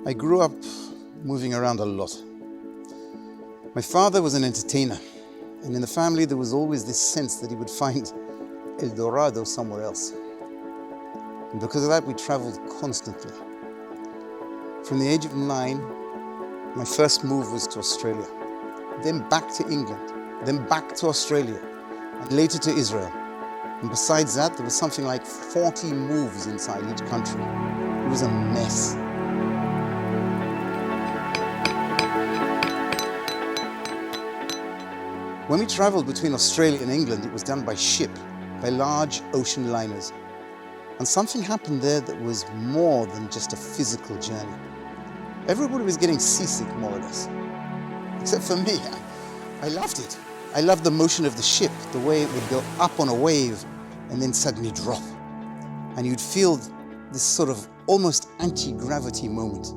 I grew up moving around a lot. My father was an entertainer, and in the family there was always this sense that he would find El Dorado somewhere else. And because of that, we traveled constantly. From the age of 9, my first move was to Australia, then back to England, then back to Australia, and later to Israel. And besides that, there was something like 40 moves inside each country. It was a mess. When we traveled between Australia and England, it was done by ship, by large ocean liners. And something happened there that was more than just a physical journey. Everybody was getting seasick, more or less. Except for me. I loved it. I loved the motion of the ship, the way it would go up on a wave and then suddenly drop. And you'd feel this sort of almost anti-gravity moment.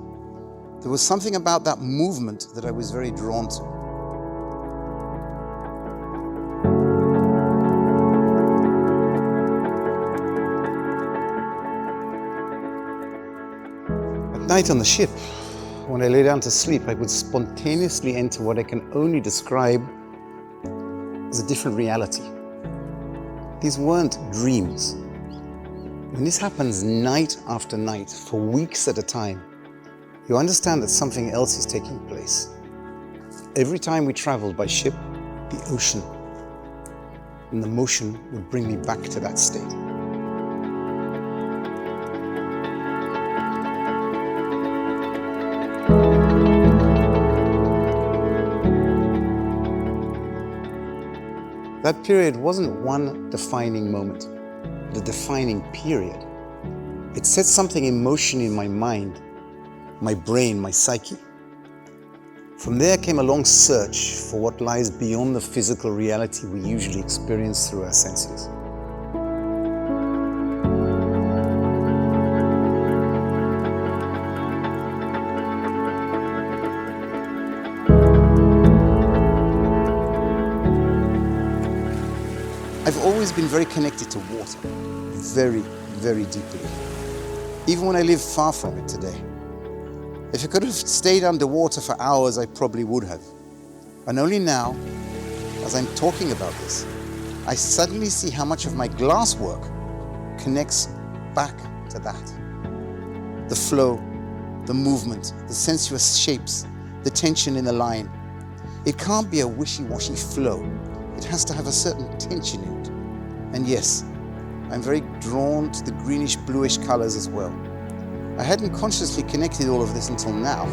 There was something about that movement that I was very drawn to. At night on the ship, when I lay down to sleep, I would spontaneously enter what I can only describe as a different reality. These weren't dreams. When this happens night after night, for weeks at a time, you understand that something else is taking place. Every time we traveled by ship, the ocean and the motion would bring me back to that state. That period wasn't one defining moment, the defining period. It set something in motion in my mind, my brain, my psyche. From there came a long search for what lies beyond the physical reality we usually experience through our senses. I've always been very connected to water, very, very deeply. Even when I live far from it today. If I could have stayed underwater for hours, I probably would have. And only now, as I'm talking about this, I suddenly see how much of my glass work connects back to that. The flow, the movement, the sensuous shapes, the tension in the line. It can't be a wishy-washy flow. It has to have a certain tension in it. And yes, I'm very drawn to the greenish-bluish colors as well. I hadn't consciously connected all of this until now.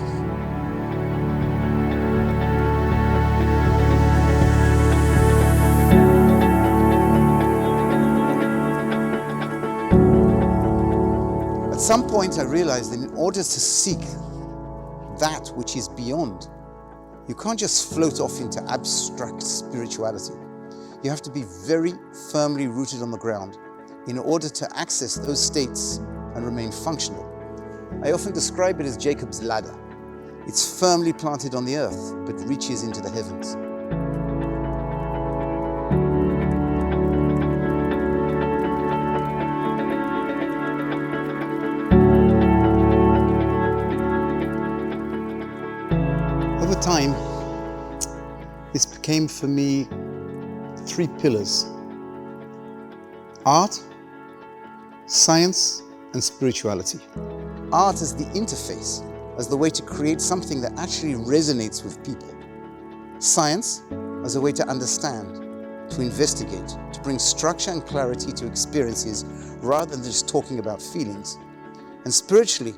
At some point I realized that in order to seek that which is beyond, you can't just float off into abstract spirituality. You have to be very firmly rooted on the ground in order to access those states and remain functional. I often describe it as Jacob's ladder. It's firmly planted on the earth, but reaches into the heavens. Over time, this became for me 3 pillars: art, science, and spirituality. Art as the interface, as the way to create something that actually resonates with people. Science as a way to understand, to investigate, to bring structure and clarity to experiences rather than just talking about feelings. And spiritually,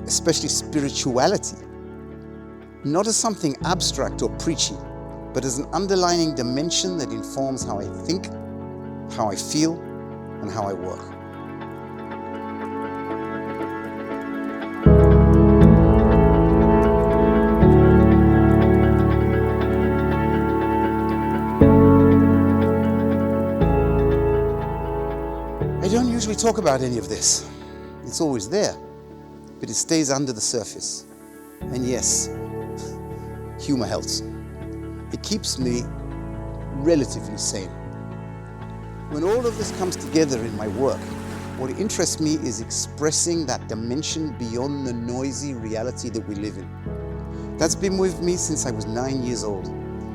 especially spirituality, not as something abstract or preachy, but as an underlying dimension that informs how I think, how I feel, and how I work. I don't usually talk about any of this. It's always there, but it stays under the surface. And yes, humor helps. It keeps me relatively sane. When all of this comes together in my work, What interests me is expressing that dimension beyond the noisy reality that we live in. That's been with me since I was 9 years old,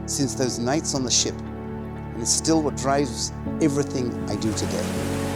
since those nights on the ship, and it's still what drives everything I do today.